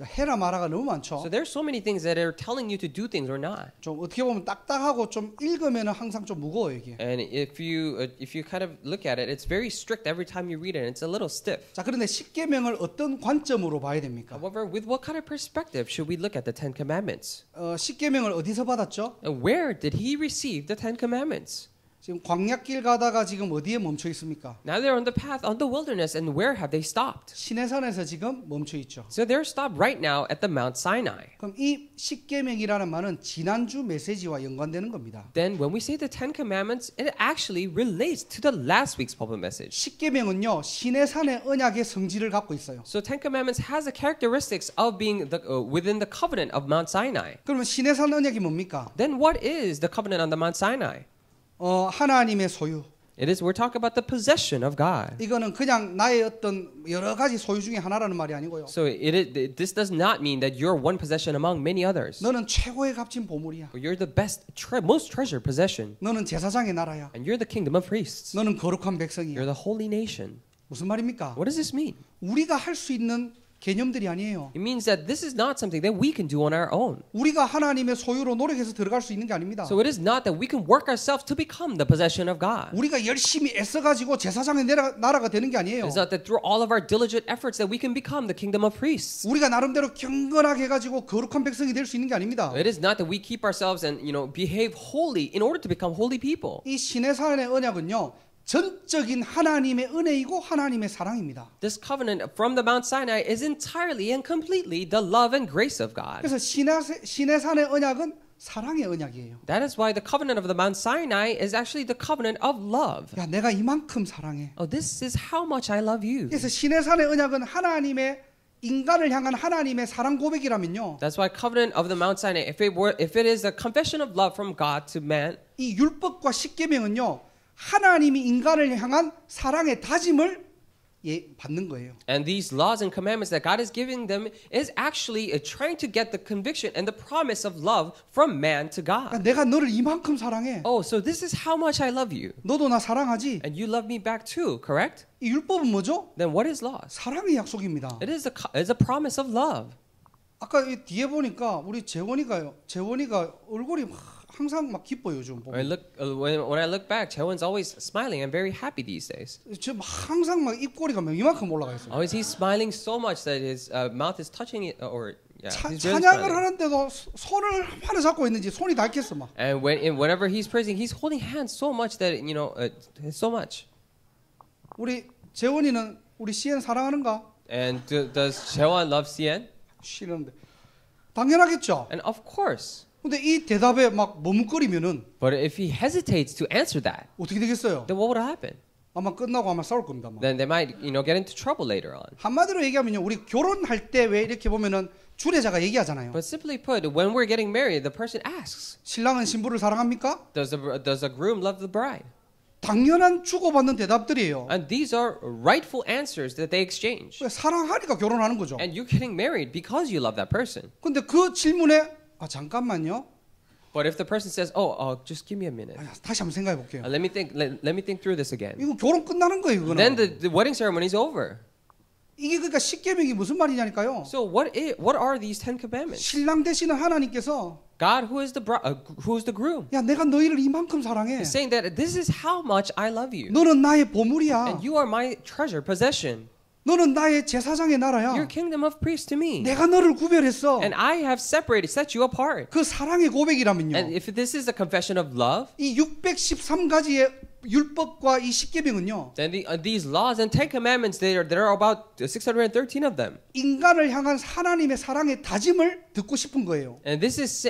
해라 마라가 너무 많죠. So there's so many things that are telling you to do things or not. 좀 어떻게 보면 딱딱하고 좀 읽으면 항상 좀 무거워요 이게. And if you kind of look at it, it's very strict every time you read it. And it's a little stiff. 자, 그런데 10계명을 어떤 관점으로 봐야 됩니까? However, with what kind of perspective should we look at the Ten Commandments? 10계명을 어디서 받았죠? And where did he receive the Ten Commandments? 지금 광야길 가다가 지금 어디에 멈춰 있습니까? Now they're on the path on the wilderness, and where have they stopped? 시내산에서 지금 멈춰 있죠. So they're stopped right now at the Mount Sinai. 그럼 이 10계명이라는 말은 지난주 메시지와 연관되는 겁니다. Then when we say the Ten Commandments, it actually relates to the last week's pulpit message. 10계명은요 시내산의 언약의 성질을 갖고 있어요. So Ten Commandments has the characteristics of being within the covenant of Mount Sinai. 그러면 시내산 언약이 뭡니까? Then what is the covenant on the Mount Sinai? 하나님의 소유. We're talking about the possession of God. 이거는 그냥 나의 어떤 여러 가지 소유 중에 하나라는 말이 아니고요. So this does not mean that you're one possession among many others. 너는 최고의 값진 보물이야. But you're the best, most treasured possession. 너는 제사장의 나라야. And you're the kingdom of priests. 너는 거룩한 You're 백성이야. the holy nation. 무슨 말입니까? What does this mean? 우리가 할 수 있는 개념들이 아니에요. It means that this is not something that we can do on our own. 우리가 하나님의 소유로 노력해서 들어갈 수 있는 게 아닙니다. So it is not that we can work ourselves to become the possession of God. 우리가 열심히 애써가지고 제사장의 나라가 되는 게 아니에요. It's not that through all of our diligent efforts that we can become the kingdom of priests. 우리가 나름대로 경건하게 해가지고 거룩한 백성이 될 수 있는 게 아닙니다. It is not that we keep ourselves and behave holy in order to become holy people. 이 시내산의 언약은요 전적인 하나님의 은혜이고 하나님의 사랑입니다. This covenant from the Mount Sinai is entirely and completely the love and grace of God. 그래서 시내산의 언약은 사랑의 언약이에요. That is why the covenant of the Mount Sinai is actually the covenant of love. 야, 내가 이만큼 사랑해. Oh, this is how much I love you. 그래서 시내산의 언약은 하나님의 인간을 향한 하나님의 사랑 고백이라면요. That's why covenant of the Mount Sinai, if it is a confession of love from God to man, 이 율법과 십계명은요. 하나님이 인간을 향한 사랑의 다짐을 받는 거예요. and these laws and commandments that God is giving them is actually trying to get the conviction and the promise of love from man to God. 내가 너를 이만큼 사랑해. Oh, so this is how much I love you. 너도 나 사랑하지? And you love me back too, correct? 이 율법은 뭐죠? Then what is laws? 사랑의 약속입니다. It is a promise of love. 아까 이 뒤에 보니까 우리 재원이가 얼굴이 항상 막 기뻐요 요즘 보면. When I look back, Chaewon's always smiling and very happy these days. 지금 항상 막 입꼬리가 이만큼 올라가 있어요. Always he's smiling so much that his mouth is touching it, or he's really 찬양을 smiling. 하는데도 손을 하나 잡고 있는지 손이 닳겠어 막. And whenever he's praising, he's holding hands so much that so much. 우리 재원이는 우리 CN 사랑하는가? And does Chewan love CN? 싫은데. 당연하겠죠. And of course. 근데 이 대답에 막 머뭇거리면은 But if he hesitates to answer that, 어떻게 되겠어요? then what would happen? 아마 끝나고 아마 싸울 겁니다. 아마. Then they might, get into trouble later on. 한마디로 얘기하면요, 우리 결혼할 때 왜 이렇게 보면은 주례자가 얘기하잖아요. But simply put, when we're getting married, the person asks, 신랑은 신부를 사랑합니까? does the groom love the bride? 당연한 주고받는 대답들이에요. And these are rightful answers that they exchange. 왜 사랑하니까 결혼하는 거죠. And you're getting married because you love that person. 근데 그 질문에 잠깐만요. But if the person says, just give me a minute. 다시 한번 생각해 볼게요. Let me think through this again. 이거 결혼 끝나는 거예요, 이거는. Then the wedding ceremony is over. 이게 그러니까 십계명이 무슨 말이냐니까요. So what are these 10 commandments? 신랑 되시는 하나님께서 God, who is the groom, 야, 내가 너희를 이만큼 사랑해. is saying that this is how much I love you. 너는 나의 보물이야. And you are my treasure possession. 너는 나의 제사장의 나라야. You're kingdom of priests to me. 내가 너를 구별했어. And I have set you apart. 그 사랑의 고백이라면요. And if this is a confession of love, 이 613가지의 율법과 이 십계명은요. then these laws and 10 commandments, there are about 613 of them. 인간을 향한 하나님의 사랑의 다짐을 듣고 싶은 거예요. And this is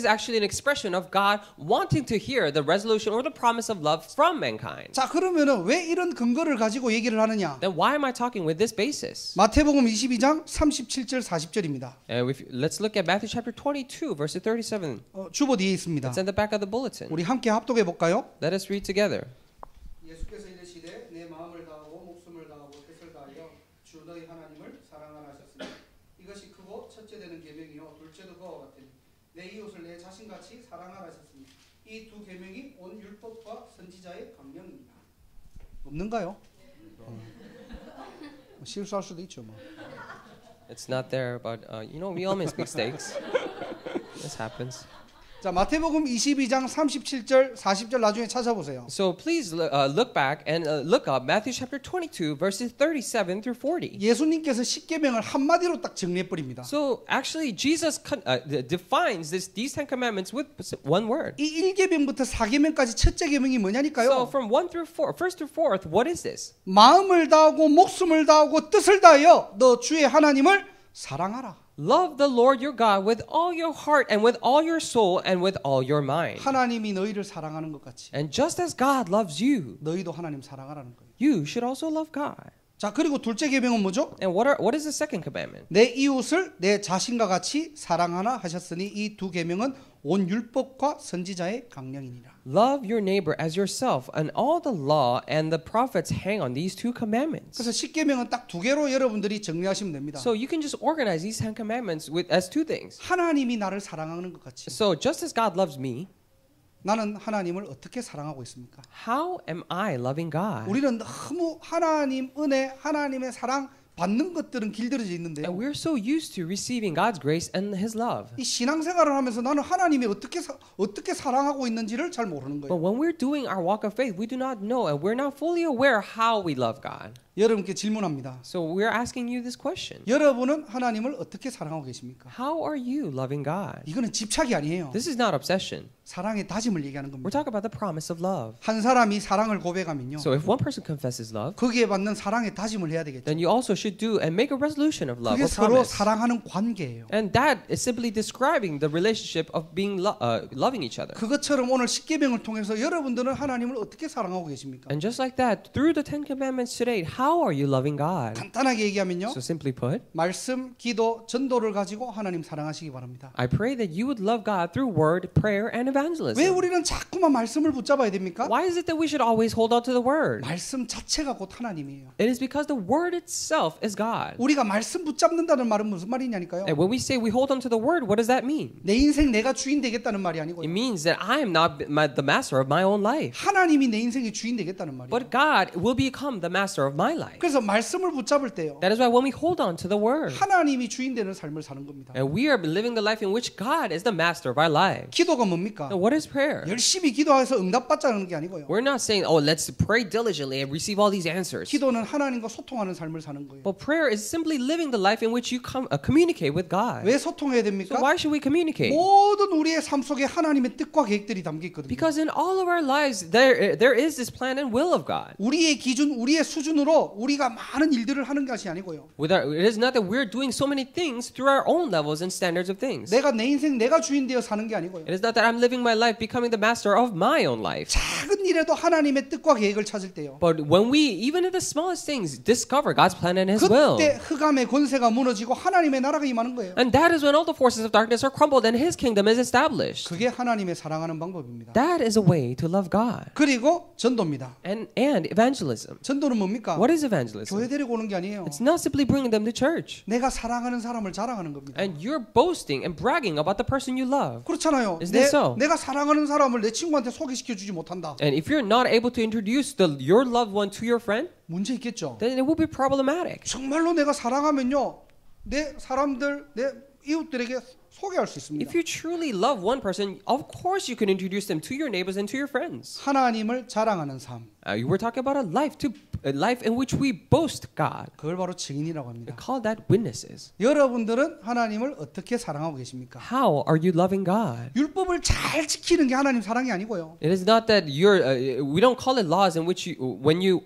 actually an expression of God wanting to hear the resolution or the promise of love from mankind. 자, 그러면은 왜 이런 근거를 가지고 얘기를 하느냐? Then why am I talking with this basis? 마태복음 22장 37절 40절입니다. And let's look at Matthew chapter 22, verse 37. 주보 뒤에 있습니다. It's in the back of the bulletin. 우리 함께 합독해 볼까요? Let us read together. 예수께서 이르시되 내 마음을 다하고 목숨을 다하고 뜻을 다하여 주 너희 하나님을 사랑하라 하셨으니 이것이 크고 첫째 되는 계명이요 둘째도 그와 같으니 내 이웃을 내 자신같이 사랑하라 하셨으니 이 두 계명이 온 율법과 선지자의 강령입니다. 없는가요? 실수할 수도 있죠 뭐. It's not there, but we all make mistakes. This happens. 자, 마태복음 22장 37절 40절 나중에 찾아보세요. So please look back and look up Matthew chapter 22, verses 37 through 40. 예수님께서 십계명을 한마디로 딱 정리해 버립니다. So actually, Jesus defines these 10 commandments with one word. 이 1계명부터 4계명까지 첫째 계명이 So 뭐냐니까요. from 1 through 4, first through fourth, what is this? 마음을 다하고 목숨을 다하고 뜻을 다하여 너 주의 하나님을 사랑하라. Love the Lord your God with all your heart and with all your soul and with all your mind. 하나님이 너희를 사랑하는 것 같이 And just as God loves you, 너희도 하나님 사랑하라는 거예요. you should also love God. 자, 그리고 둘째 계명은 뭐죠? And what is the second commandment? 내 이웃을 내 자신과 같이 사랑하라 하셨으니 이 두 계명은 온 율법과 선지자의 강령이니라. Love your neighbor as yourself, and all the law and the prophets hang on these two commandments. 그래서 십계명은 딱 두 개로 여러분들이 정리하시면 됩니다. So you can just organize these 10 commandments as two things. 하나님이 나를 사랑하는 것 같이 So just as God loves me, 나는 하나님을 어떻게 사랑하고 있습니까? how am I loving God? 우리는 너무 하나님 은혜, 하나님의 사랑 받는 것들은 길들여져 있는데요. And we're so used to receiving God's grace and His love. 이 신앙생활을 하면서 나는 하나님이 어떻게 사랑하고 있는지를 잘 모르는 But 거예요. when we're doing our walk of faith, we do not know and we're not fully aware how we love God. 여러분께 질문합니다. So we're asking you this question. 여러분은 하나님을 어떻게 사랑하고 계십니까? How are you loving God? 이거는 집착이 아니에요. This is not obsession. 사랑의 다짐을 얘기하는 We're 겁니다. talking about the promise of love. 한 사람이 사랑을 고백하면요. So if one person confesses love, 거기에 받는 사랑의 다짐을 해야 되겠죠. then you also should do and make a resolution of love 그게 or 서로 promise. 사랑하는 관계예요. And that is simply describing the relationship of being loving each other. 그것처럼 오늘 십계명을 통해서 여러분들은 하나님을 어떻게 사랑하고 계십니까? And just like that, through the 10 commandments today, how are you loving God? 간단하게 얘기하면요. So simply put, 말씀, 기도, 전도를 가지고 하나님 사랑하시기 바랍니다. I pray that you would love God through word, prayer, and 왜 evangelism. 우리는 자꾸만 말씀을 붙잡아야 됩니까? Why is it that we should always hold on to the word? 말씀 자체가 곧 하나님이에요. It is because the word itself is God. 우리가 말씀 붙잡는다는 말은 무슨 말이냐니까요. And when we say we hold on to the word, what does that mean? 내 인생 내가 주인 되겠다는 말이 아니고 It means that I am not the master of my own life, 하나님이 내 인생의 주인 되겠다는 말이에요. but God will become the master of my my life. 그래서 말씀을 붙잡을 때요. That is why when we hold on to the word, 하나님이 주인 되는 삶을 사는 겁니다. and we are living the life in which God is the master of our lives. 기도가 뭡니까? Now, what is prayer? 열심히 기도해서 응답받자는 게 아니고요. We're not saying, oh, let's pray diligently and receive all these answers. 기도는 하나님과 소통하는 삶을 사는 거예요. But prayer is simply living the life in which you communicate with God. 왜 소통해야 So 됩니까? why should we communicate? 모든 우리의 삶 속에 하나님의 뜻과 계획들이 담겨 있거든요. Because in all of our lives, there is this plan and will of God. 우리의 기준, 우리의 수준으로 우리가 많은 일들을 하는 것이 아니고요. It is not that we're doing so many things through our own levels and standards of things. 내가 내 인생 내가 주인 되어 사는 게 아니고요. It is not that I'm living my life becoming the master of my own life. 작은 일에도 하나님의 뜻과 계획을 찾을 때요. But when we, even in the smallest things, discover God's plan and His will. 그때 흑암의 권세가 무너지고 하나님의 나라가 임하는 거예요. And that is when all the forces of darkness are crumbled and His kingdom is established. 그게 하나님의 사랑하는 방법입니다. That is a way to love God. 그리고 전도입니다. And evangelism. 전도는 뭡니까? What is evangelism? 교회 데리고 오는 게 아니에요. It's not simply bringing them to church. 내가 사랑하는 사람을 자랑하는 겁니다. And you're boasting and bragging about the person you love. 그렇잖아요. Is this so? 내가 사랑하는 사람을 내 친구한테 소개시켜 주지 못한다. And if you're not able to introduce your loved one to your friend, 문제 있겠죠. then it will be problematic. 정말로 내가 사랑하면요, 내 사람들, 내 이웃들에게 소개할 수 있습니다. If you truly love one person, of course you can introduce them to your neighbors and to your friends. 하나님을 자랑하는 삶. You were talking about a life in which we boast God. 그걸 바로 증인이라고 We 합니다. call that witnesses. 여러분들은 하나님을 어떻게 사랑하고 계십니까? How are you loving God? 율법을 잘 지키는 게 하나님 사랑이 아니고요. It is not that we don't call it laws in which when you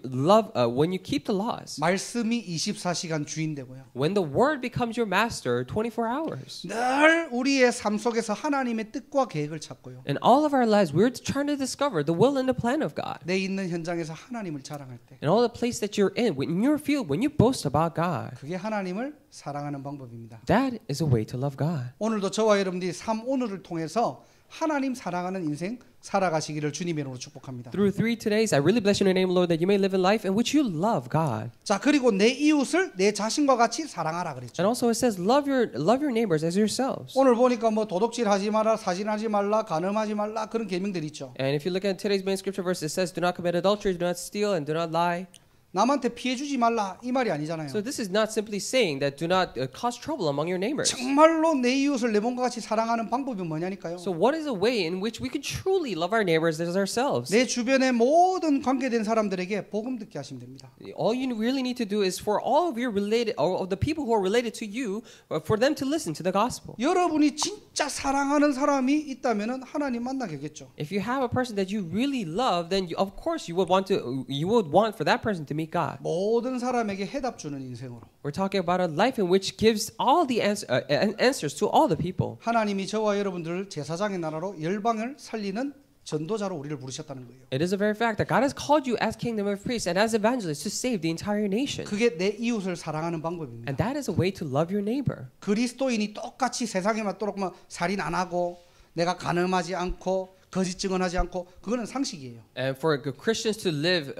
keep the laws. 말씀이 24시간 주인 되고요. When the word becomes your master 24 hours. 늘 우리의 삶 속에서 하나님의 뜻과 계획을 찾고요. In all of our lives, we're trying to discover the will and the plan of God. 내 있는 현장에서 하나님을 자랑할 때 In all the place that you're in your field, when you boast about God, 그게 하나님을 사랑하는 방법입니다. that is a way to love God. 오늘도 저와 여러분들이 삶 오늘을 통해서 하나님 사랑하는 인생 살아가시기를 주님의 이름으로 축복합니다. Through 3 today's, I really bless your name, Lord, that you may live a life in which you love God. 자, 그리고 내 이웃을 내 자신과 같이 사랑하라 그랬죠. And also it says, love your neighbors as yourselves. 오늘 보니까 뭐 도둑질하지 마라, 사진하지 말라, 간음하지 말라 그런 계명들이 있죠. And if you look at today's main scripture verse, it says, do not commit adultery, do not steal, and do not lie. 남한테 피해 주지 말라 이 말이 아니잖아요. So this is not simply saying that do not cause trouble among your neighbors. 정말로 내 이웃을 내 몸과 같이 사랑하는 방법이 뭐냐니까요. So what is a way in which we could truly love our neighbors as ourselves? 내 주변의 모든 관계된 사람들에게 복음 듣게 하시면 됩니다. All you really need to do is for all of the people who are related to you, for them to listen to the gospel. 여러분이 진짜 사랑하는 사람이 있다면은 하나님 만나겠죠. If you have a person that you really love, then of course you would want for that person to meet God. 모든 사람에게 해답 주는 인생으로. We're talking about a life in which gives all the answers to all the people. 하나님이 저와 여러분들을 제사장의 나라로 열방을 살리는 전도자로 우리를 부르셨다는 거예요. It is a very fact that God has called you as kingdom of priests and as evangelists to save the entire nation. 그게 내 이웃을 사랑하는 방법입니다. And that is a way to love your neighbor. 그리스도인이 똑같이 세상에 맞도록 살인 안 하고 내가 간음하지 않고 거짓 증언하지 않고 그거는 상식이에요. And for Christians to live,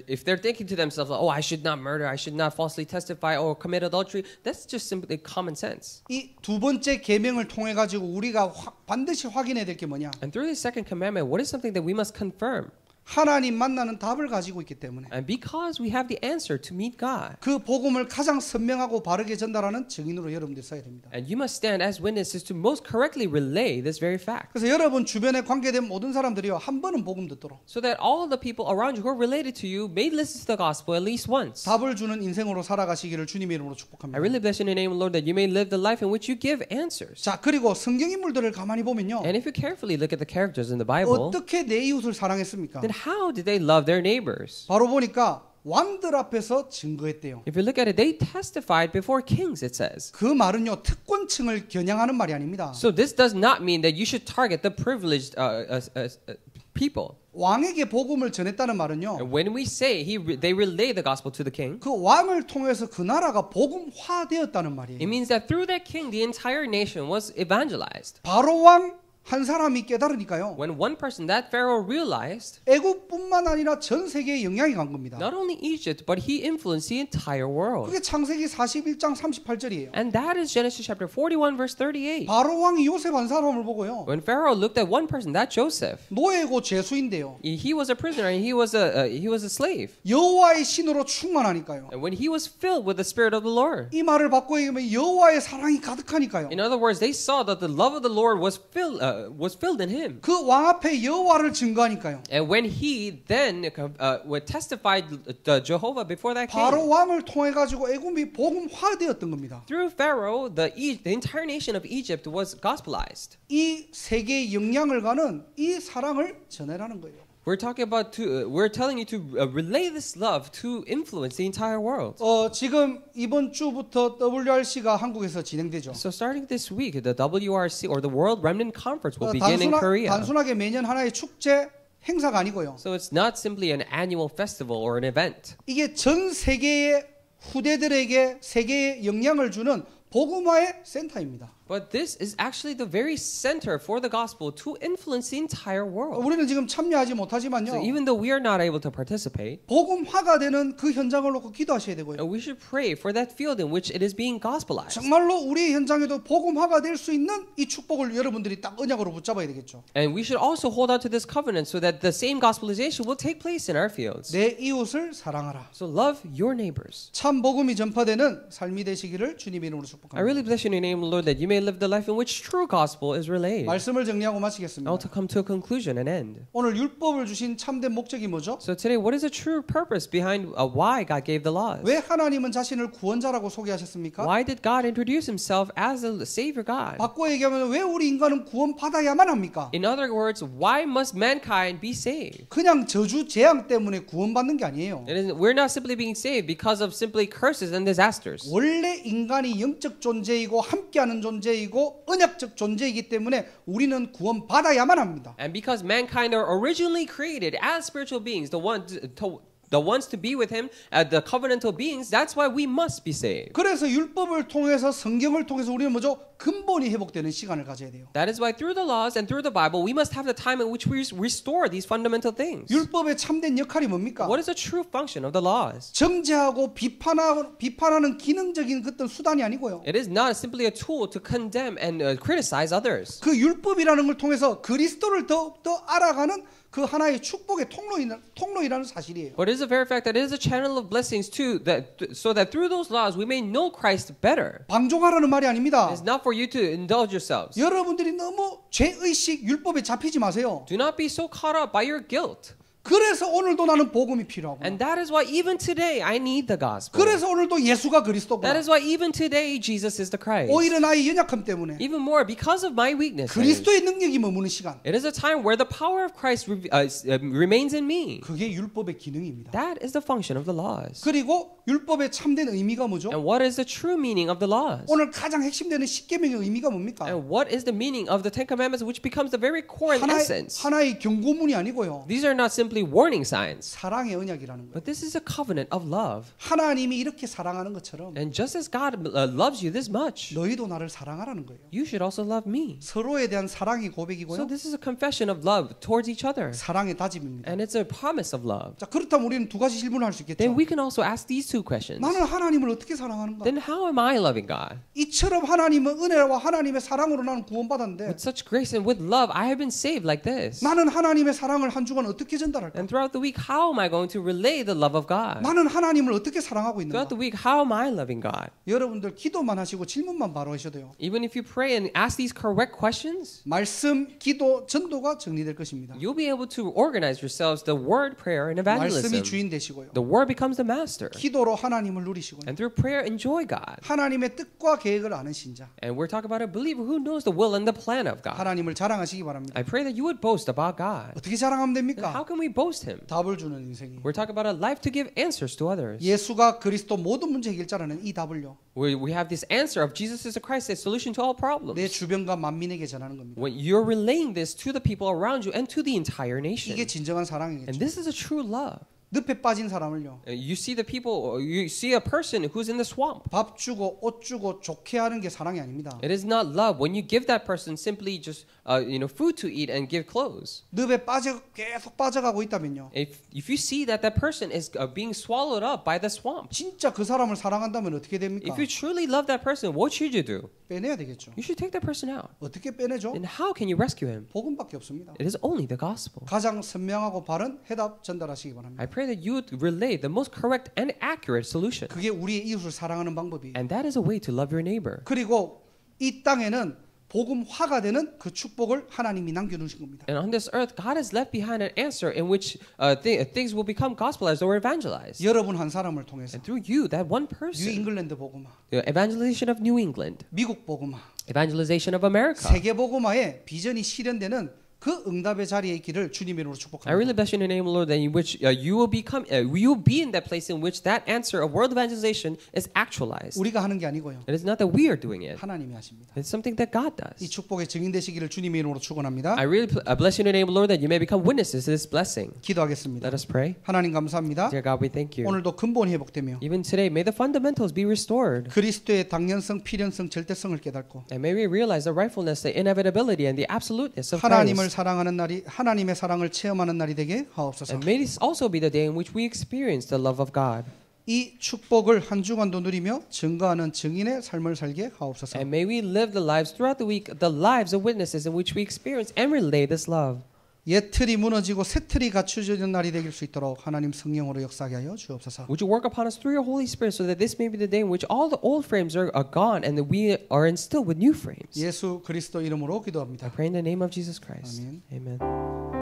if they're thinking to themselves, "Oh, I should not murder, I should not falsely testify or commit adultery," that's just simply common sense. 이 두 번째 계명을 통해 가지고 우리가 반드시 확인해야 될 게 뭐냐? And through the second commandment, what is something that we must confirm? 하나님 만나는 답을 가지고 있기 때문에 And because we have the answer to meet God. 그 복음을 가장 선명하고 바르게 전달하는 증인으로 여러분들이 서야 됩니다. And you must stand as witnesses to most correctly relay this very fact. 그래서 여러분 주변에 관계된 모든 사람들이요 한 번은 복음 듣도록 So that all the people around you who are related to you may listen to the gospel at least once. 답을 주는 인생으로 살아가시기를 주님의 이름으로 축복합니다. I really bless in your name, Lord, that you may live the life in which you give answers. 자, 그리고 성경 인물들을 가만히 보면요. And if you carefully look at the characters in the Bible, 어떻게 내 이웃을 사랑했습니까? then how did they love their neighbors? 바로 보니까 왕들 앞에서 증거했대요. If you look at it, they testified before kings, it says. 그 말은요 특권층을 겨냥하는 말이 아닙니다. So this does not mean that you should target the privileged people. 왕에게 복음을 전했다는 말은요. And when we say they relay the gospel to the king, 그 왕을 통해서 그 나라가 복음화되었다는 말이에요. it means that through that king, the entire nation was evangelized. 바로 왕 한 사람이 깨달으니까요. When one person, that Pharaoh, realized, 애국뿐만 아니라 전 세계에 영향이 간 겁니다. not only Egypt, but he influenced the entire world. 그게 창세기 41장 38절이에요. And that is Genesis chapter 41, verse 38. 바로 왕이 요셉 한 사람을 보고요. When Pharaoh looked at one person, that Joseph, 노예고 죄수인데요. he was a prisoner and he was a slave. 여호와의 신으로 충만하니까요. And when he was filled with the Spirit of the Lord, 이 말을 바꿔 얘기하면 여호와의 사랑이 가득하니까요. in other words, they saw that the love of the Lord was filled in him. 그 왕 앞에 여호와를 증거하니까요. And when he then testified the Jehovah before that 바로 king, 왕을 통해 가지고 애굽이 복음화되었던 겁니다. through Pharaoh, the entire nation of Egypt was gospelized. 이 세계에 영향을 가는 이 사랑을 전해라는 거예요. We're talking about we're telling you to relay this love to influence the entire world. 지금 이번 주부터 WRC가 한국에서 진행되죠. So starting this week, the WRC or the World Remnant Conference will begin in Korea. 단순하게 매년 하나의 축제 행사가 아니고요. So it's not simply an annual festival or an event. 이게 전 세계의 후대들에게 세계에 영향을 주는 복음화의 센터입니다. But this is actually the very center for the gospel to influence the entire world. 우리는 지금 참여하지 못하지만요. So even though we are not able to participate, 복음화가 되는 그 현장을 놓고 기도하셔야 되고요. we should pray for that field in which it is being gospelized. 정말로 우리의 현장에도 복음화가 될 수 있는 이 축복을 여러분들이 딱 언약으로 붙잡아야 되겠죠. And we should also hold on to this covenant so that the same gospelization will take place in our fields. 내 이웃을 사랑하라. So love your neighbors. 참 복음이 전파되는 삶이 되시기를 주님의 이름으로 I 축복합니다. really bless your name, Lord, that you may live the life in which true gospel is relayed. 말씀을 정리하고 Now 마치겠습니다. to come to a conclusion and end. 오늘 율법을 주신 참된 목적이 뭐죠? So today, what is the true purpose behind why God gave the laws? 왜 하나님은 자신을 구원자라고 소개하셨습니까? Why did God introduce himself as the Savior God? 바꿔 얘기하면 왜 우리 인간은 구원받아야만 합니까? In other words, why must mankind be saved? 그냥 저주 재앙 때문에 구원받는 게 아니에요. We're not simply being saved because of simply curses and disasters. 원래 인간이 영적 존재이고 함께하는 존재이고 언약적 존재이기 때문에 우리는 구원받아야만 합니다. And because mankind are originally created as spiritual beings, the ones to be with him, the covenantal beings, that's why we must be saved. 그래서 율법을 통해서 성경을 통해서 우리는 뭐죠? 근본이 회복되는 시간을 가져야 돼요. That is why through the laws and through the Bible, we must have the time in which we restore these fundamental things. 율법의 참된 역할이 뭡니까? What is the true function of the laws? 정죄하고 비판하는 기능적인 어떤 수단이 아니고요. It is not simply a tool to condemn and criticize others. 그 율법이라는 걸 통해서 그리스도를 더욱더 알아가는 그 하나의 축복의 통로이라는 사실이에요. But it is a very fact that it is a channel of blessings too, so that through those laws we may know Christ better. 방종하라는 말이 아닙니다. It's not for you to indulge yourselves. 여러분들이 너무 죄의식 율법에 잡히지 마세요. Do not be so caught up by your guilt. 그래서 오늘도 나는 복음이 필요하고. And that is why even today I need the gospel. 그래서 오늘도 예수가 그리스도고. That is why even today Jesus is the Christ. 오히려 나의 연약함 때문에 Even more because of my weakness. 그리스도의 능력이 머무는 시간. It is a time where the power of Christ remains in me. 그게 율법의 기능입니다. That is the function of the laws. 그리고 율법의 참된 의미가 뭐죠? And what is the true meaning of the laws? 오늘 가장 핵심되는 십계명의 의미가 뭡니까? And what is the meaning of the Ten Commandments, which becomes the very core and essence? 하나의 경고문이 아니고요. These are not simply warning signs, 사랑의 언약이라는 거예요. but this is a covenant of love. 하나님이 이렇게 사랑하는 것처럼 And just as God loves you this much, 너희도 나를 사랑하라는 거예요. you should also love me. 서로에 대한 사랑이 So 고백이고요. this is a confession of love towards each other. 사랑의 다짐입니다. And it's a promise of love. 자, 그렇다면 우리는 두 가지 질문을 할 수 있겠죠. Then we can also ask these two questions. 나는 하나님을 어떻게 사랑하는가? Then how am I loving God? 이처럼 하나님은 은혜와 하나님의 사랑으로 나는 구원받았는데 With such grace and with love, I have been saved like this. 나는 하나님의 사랑을 한 주간 어떻게 전달할까? And throughout the week, how am I going to relay the love of God? 나는 하나님을 어떻게 사랑하고 있는가? Throughout the week, how am I loving God? 여러분들 기도만 하시고 질문만 바로 하셔도 돼요. Even if you pray and ask these correct questions, 말씀, 기도, 전도가 정리될 것입니다. you'll be able to organize yourselves the word, prayer, and 말씀이 evangelism. 주인 되시고요. The word becomes the master. 기도로 하나님을 누리시고요. And through prayer, enjoy God. 하나님의 뜻과 계획을 아는 신자. And we're talking about a believer who knows the will and the plan of God. 하나님을 자랑하시기 바랍니다. I pray that you would boast about God. 어떻게 자랑하면 됩니까? How can we boast Him? 답을 주는 인생이. We're talking about a life to give answers to others. 예수가 그리스도 모든 문제 해결자라는 이 답을요. We have this answer of Jesus is the Christ, the solution to all 내 problems. 주변과 만민에게 전하는 겁니다. When you're relaying this to the people around you and to the entire 이게 nation. 진정한 사랑이겠죠. And this is a true love. 늪에 빠진 사람을요. You see the people, you see a person who's in the swamp. 밥 주고 옷 주고 좋게 하는 게 사랑이 아닙니다. It is not love when you give that person simply just food to eat and give clothes. 늪에 계속 빠져가고 있다면요. If you see that that person is being swallowed up by the swamp, 진짜 그 사람을 사랑한다면 어떻게 됩니까? if you truly love that person, what should you do? 빼내야 되겠죠. You should take that person out. 어떻게 빼내죠? And how can you rescue him? 복음밖에 없습니다. It is only the gospel. 가장 선명하고 바른 해답 전달하시기 바랍니다. I pray that you would relay the most correct and accurate solution. 그게 우리의 이웃을 사랑하는 방법이에요. And that is a way to love your neighbor. 그리고 이 땅에는 복음화가 되는 그 축복을 하나님이 남겨놓으신 겁니다. And on this earth, God has left behind an answer in which things will become gospelized or evangelized. 여러분 한 사람을 통해서 And through you, that one 뉴 person, 잉글랜드 복음화, the evangelization of New England, 미국 복음화, evangelization of America. 세계 복음화의 비전이 실현되는 그 응답의 자리에 있기를 주님의 이름으로 I really 축복합니다. bless you in the name of the Lord, that in which you will be in that place in which that answer of world evangelization is actualized. 우리가 하는 게 아니고요. It is not that we are doing it. 하나님이 하십니다. It's something that God 이 does. 축복의 증인되시기를 주님의 이름으로 축원합니다. I really bless you in the name of the Lord, that you may become witnesses to this blessing. 기도하겠습니다. Let us pray. 하나님 감사합니다. Dear God, we thank you. 오늘도 근본이 회복되며 Even today, may the fundamentals be restored. 그리스도의 당연성, 필연성, 절대성을 깨닫고 And may we realize the rightfulness, the inevitability, and the absoluteness of 하나님을 Christ. 사랑하는 날이 하나님의 사랑을 체험하는 날이 되게 하옵소서. And may this also be the day in which we experience the love of God. 이 축복을 한 주간도 누리며 증거하는 증인의 삶을 살게 하옵소서. And may we live the lives throughout the week, the lives of witnesses in which we experience and relay this love. 옛 틀이 무너지고 새 틀이 갖추어지는 날이 되길 수 있도록 하나님 성령으로 역사하게 하여 주옵소서. Would you work upon us through your Holy Spirit so that this may be the day in which all the old frames are gone and that we are instilled with new frames? 예수 그리스도 이름으로 I 기도합니다. pray in the name of Jesus Christ. 아멘. Amen.